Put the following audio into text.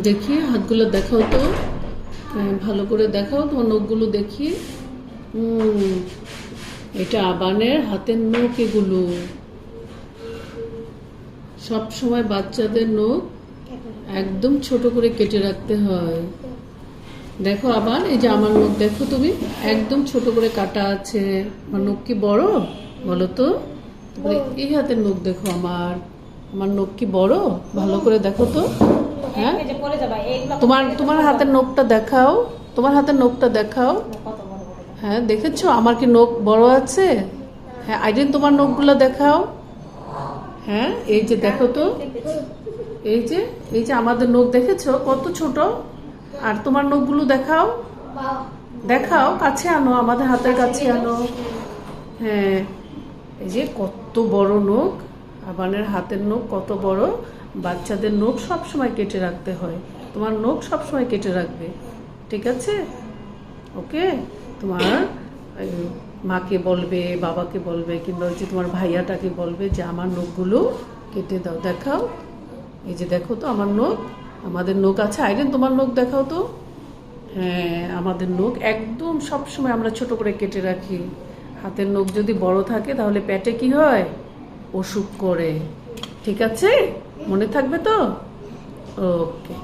দেখি হাতগুলো দেখাও তো। হ্যাঁ, ভালো করে দেখাও তোমার নখগুলো দেখি। এটা আবানের হাতের নখ এগুলো। সব সময় বাচ্চাদের নখ একদম ছোট করে কেটে রাখতে হয়। দেখো আবার এই যে আমার নখ দেখো তুমি, একদম ছোট করে কাটা আছে। আমার নখ কি বড় বলো তো? তারপরে এই হাতের নখ দেখো আমার, আমার নখ কি বড়? ভালো করে দেখো তো। হ্যাঁ, তোমার তোমার হাতের নখটা দেখাও, তোমার হাতের নখটা দেখাও। হ্যাঁ, দেখেছো আমার কি নখ বড় আছে? হ্যাঁ, আইরিন তোমার নখগুলো দেখাও। হ্যাঁ, এই যে দেখো তো, এই যে এই যে আমাদের নখ দেখেছো কত ছোট। আর তোমার নখগুলো দেখাও, দেখাও, কাছে আনো, আমাদের হাতের কাছে আনো। হ্যাঁ, এই যে কত বড় নখ, আবানের হাতের নখ কত বড়। বাচ্চাদের নখ সব সময় কেটে রাখতে হয়। তোমার নখ সব সময় কেটে রাখবে, ঠিক আছে? ওকে, তোমার মাকে বলবে, বাবাকে বলবে, কিংবা হচ্ছে তোমার ভাইয়াটাকে বলবে যে আমার নখগুলো কেটে দাও। দেখাও, এই যে দেখো তো আমার নখ, আমাদের নখ আছে। আইরেন তোমার নখ দেখাও তো। হ্যাঁ, আমাদের নখ একদম সব সময় আমরা ছোট করে কেটে রাখি। হাতের নখ যদি বড় থাকে তাহলে পেটে কি হয়? অসুখ করে। ঠিক আছে, মনে থাকবে তো? ওকে।